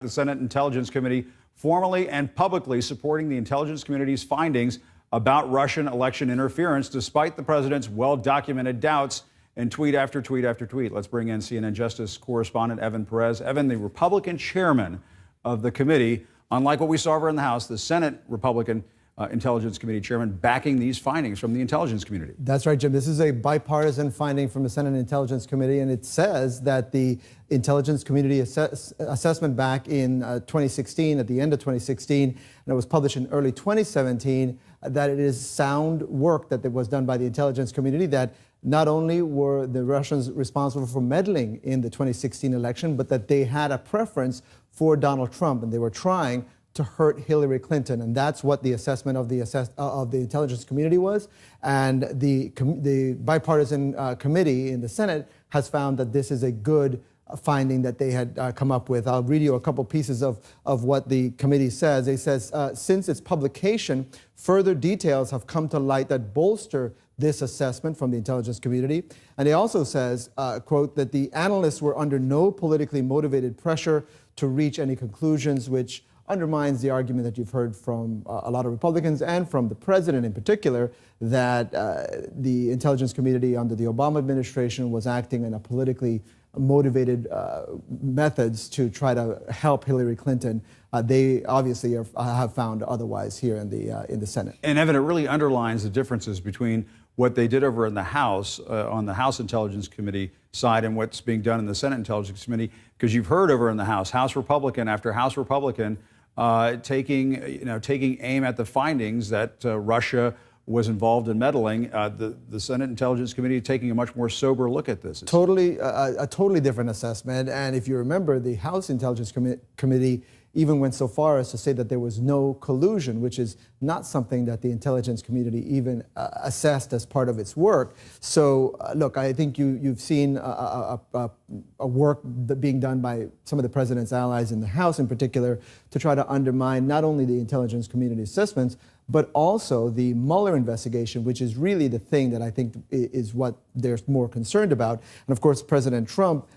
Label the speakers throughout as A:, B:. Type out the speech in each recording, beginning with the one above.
A: the Senate Intelligence Committee formally and publicly supporting the intelligence community's findings about Russian election interference, despite the president's well-documented doubts and tweet after tweet after tweet. Let's bring in CNN Justice correspondent Evan Perez. Evan, the Republican chairman of the committee, unlike what we saw over in the House, the Senate Republican Intelligence Committee chairman backing these findings from the intelligence community.
B: That's right, Jim. This is a bipartisan finding from the Senate Intelligence Committee, and it says that the intelligence community assessment back in 2016, at the end of 2016, and it was published in early 2017, that it is sound work that was done by the intelligence community, that not only were the Russians responsible for meddling in the 2016 election, but that they had a preference for Donald Trump, and they were trying to hurt Hillary Clinton. And that's what the assessment of the intelligence community was. And the bipartisan committee in the Senate has found that this is a good finding that they had come up with. I'll read you a couple pieces of what the committee says. It says, since its publication, further details have come to light that bolster this assessment from the intelligence community. And it also says, quote, that the analysts were under no politically motivated pressure to reach any conclusions, which undermines the argument that you've heard from a lot of Republicans and from the president in particular, that the intelligence community under the Obama administration was acting in a politically motivated methods to try to help Hillary Clinton. They obviously have found otherwise here in the Senate.
A: And Evan, it really underlines the differences between what they did over in the House, on the House Intelligence Committee side, and what's being done in the Senate Intelligence Committee. Because you've heard over in the House Republican after House Republican taking aim at the findings that Russia was involved in meddling. The Senate Intelligence Committee taking a much more sober look at this.
B: Totally, a totally different assessment. And if you remember, the House Intelligence Committee even went so far as to say that there was no collusion, which is not something that the intelligence community even assessed as part of its work. So, look, I think you've seen a work being done by some of the president's allies in the House in particular to try to undermine not only the intelligence community assessments, but also the Mueller investigation, which is really the thing that I think is what they're more concerned about. And of course, President Trump,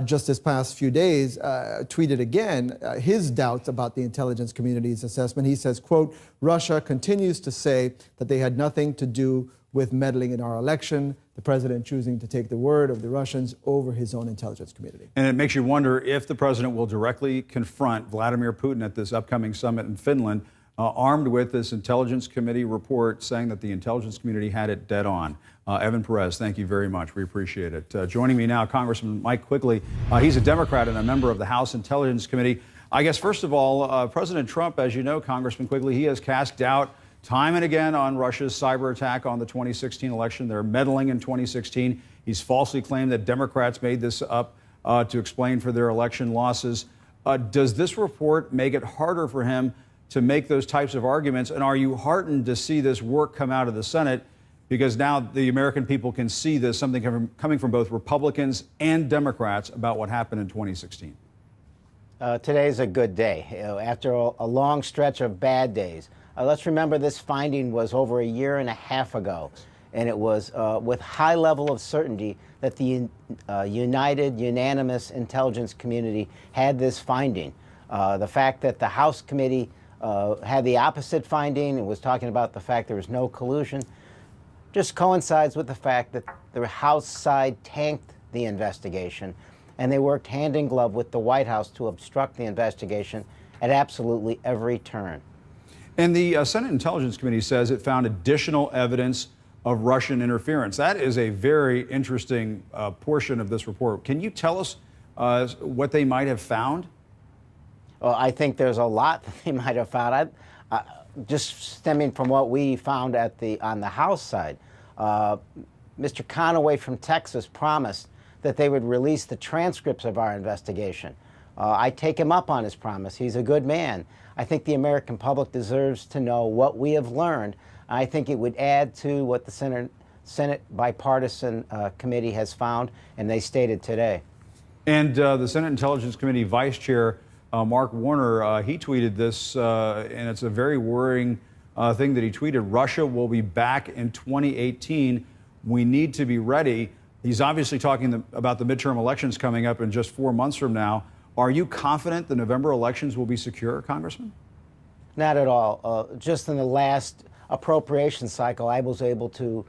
B: just this past few days, tweeted again his doubts about the intelligence community's assessment. He says, quote, Russia continues to say that they had nothing to do with meddling in our election, the president choosing to take the word of the Russians over his own intelligence community.
A: And it makes you wonder if the president will directly confront Vladimir Putin at this upcoming summit in Finland, armed with this intelligence committee report saying that the intelligence community had it dead on. Evan Perez, thank you very much. We appreciate it. Joining me now, Congressman Mike Quigley. He's a Democrat and a member of the House Intelligence Committee. I guess, first of all, President Trump, as you know, Congressman Quigley, he has cast doubt time and again on Russia's cyber attack on the 2016 election. They're meddling in 2016. He's falsely claimed that Democrats made this up to explain for their election losses. Does this report make it harder for him to make those types of arguments? And are you heartened to see this work come out of the Senate? Because now the American people can see this, something coming from both Republicans and Democrats about what happened in 2016.
C: Today's a good day. After a long stretch of bad days. Let's remember this finding was over a year and a half ago, and it was with high level of certainty that the unanimous intelligence community had this finding. The fact that the House committee had the opposite finding and was talking about the fact there was no collusion just coincides with the fact that the House side tanked the investigation, and they worked hand in glove with the White House to obstruct the investigation at absolutely every turn.
A: And the Senate Intelligence Committee says it found additional evidence of Russian interference. That is a very interesting portion of this report. Can you tell us what they might have found?
C: Well, I think there's a lot that they might have found. Just stemming from what we found on the House side, Mr. Conaway from Texas promised that they would release the transcripts of our investigation. I take him up on his promise. He's a good man. I think the American public deserves to know what we have learned. I think it would add to what the Senate bipartisan committee has found, and they stated today.
A: And the Senate Intelligence Committee Vice Chair Mark Warner, he tweeted this, and it's a very worrying thing that he tweeted. Russia will be back in 2018. We need to be ready. He's obviously talking about the midterm elections coming up in just 4 months from now. Are you confident the November elections will be secure, Congressman?
C: Not at all. Just in the last appropriation cycle, I was able to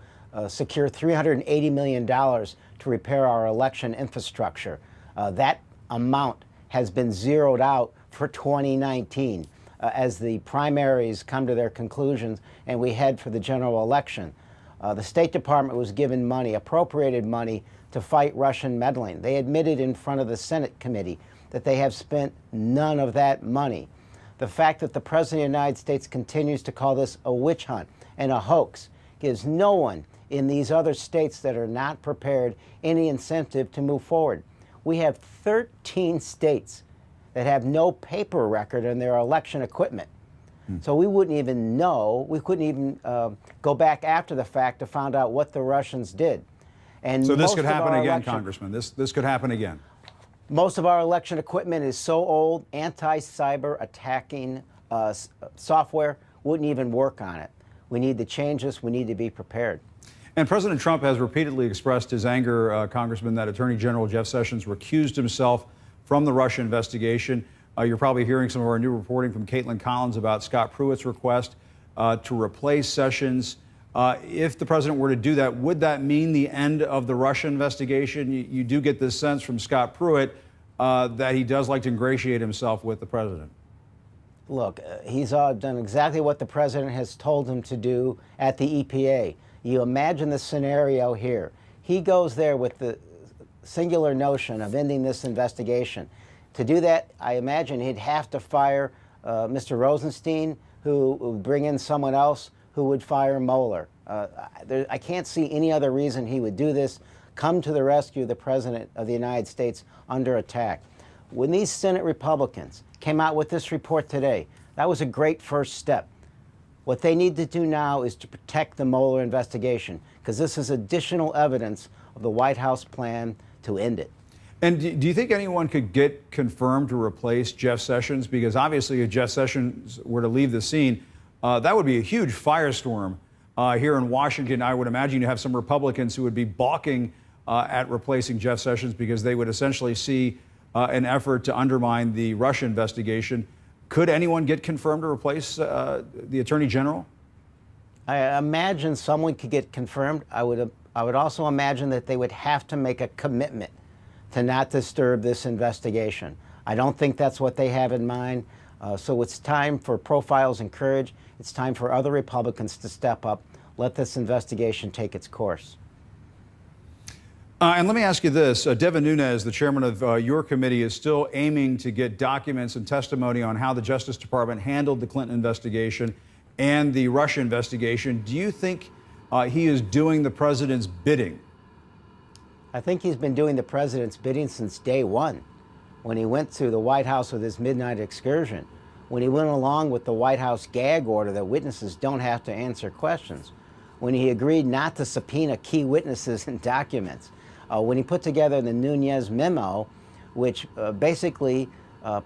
C: secure $380 million to repair our election infrastructure. That amount has been zeroed out for 2019 as the primaries come to their conclusions and we head for the general election. The State Department was given money, appropriated money, to fight Russian meddling. They admitted in front of the Senate committee that they have spent none of that money. The fact that the President of the United States continues to call this a witch hunt and a hoax gives no one in these other states that are not prepared any incentive to move forward. We have 13 states that have no paper record in their election equipment. So we wouldn't even know, we couldn't even go back after the fact to find out what the Russians did. And
A: so this could happen again, Congressman. This could happen again.
C: Most of our election equipment is so old, anti-cyber attacking software wouldn't even work on it. We need to change this. We need to be prepared.
A: And President Trump has repeatedly expressed his anger, Congressman, that Attorney General Jeff Sessions recused himself from the Russia investigation. You're probably hearing some of our new reporting from Caitlin Collins about Scott Pruitt's request to replace Sessions. If the president were to do that, would that mean the end of the Russia investigation? You do get this sense from Scott Pruitt that he does like to ingratiate himself with the president.
C: Look, he's done exactly what the president has told him to do at the EPA. You imagine the scenario here. He goes there with the singular notion of ending this investigation. To do that, I imagine he'd have to fire Mr. Rosenstein, who would bring in someone else who would fire Mueller. I can't see any other reason he would do this. Come to the rescue of the President of the United States under attack. When these Senate Republicans came out with this report today, that was a great first step. What they need to do now is to protect the Mueller investigation, because this is additional evidence of the White House plan to end it.
A: And do you think anyone could get confirmed to replace Jeff Sessions? Because obviously if Jeff Sessions were to leave the scene, that would be a huge firestorm here in Washington. I would imagine you have some Republicans who would be balking at replacing Jeff Sessions because they would essentially see an effort to undermine the Russia investigation. Could anyone get confirmed to replace the Attorney General?
C: I imagine someone could get confirmed. I would also imagine that they would have to make a commitment to not disturb this investigation. I don't think that's what they have in mind. So it's time for profiles and courage. It's time for other Republicans to step up. Let this investigation take its course.
A: And let me ask you this. Devin Nunes, the chairman of your committee, is still aiming to get documents and testimony on how the Justice Department handled the Clinton investigation and the Russia investigation. Do you think he is doing the president's bidding?
C: I think he's been doing the president's bidding since day one, when he went to the White House with his midnight excursion, when he went along with the White House gag order that witnesses don't have to answer questions, when he agreed not to subpoena key witnesses and documents, when he put together the Nunes memo, which basically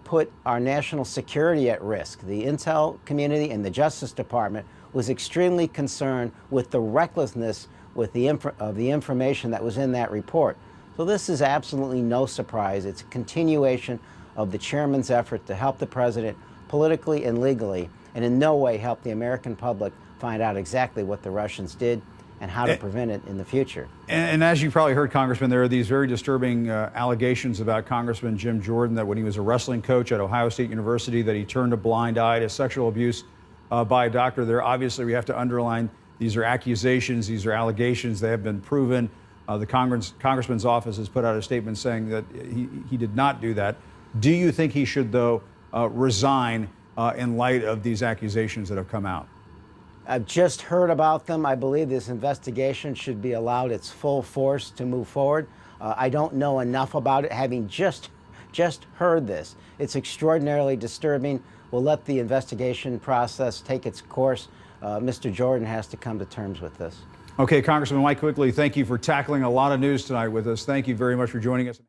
C: put our national security at risk. The intel community and the Justice Department was extremely concerned with the recklessness with of the information that was in that report. So this is absolutely no surprise. It's a continuation of the chairman's effort to help the president politically and legally, and in no way help the American public find out exactly what the Russians did and how to prevent it in the future.
A: And as you probably heard, Congressman, there are these very disturbing allegations about Congressman Jim Jordan, that when he was a wrestling coach at Ohio State University, that he turned a blind eye to sexual abuse by a doctor there. Obviously, we have to underline these are accusations, these are allegations, they have been proven. The Congressman's office has put out a statement saying that he did not do that. Do you think he should, though, resign in light of these accusations that have come out?
C: I've just heard about them. I believe this investigation should be allowed its full force to move forward. I don't know enough about it, having just heard this. It's extraordinarily disturbing. We'll let the investigation process take its course. Mr. Jordan has to come to terms with this.
A: Okay, Congressman Mike Quigley, thank you for tackling a lot of news tonight with us. Thank you very much for joining us.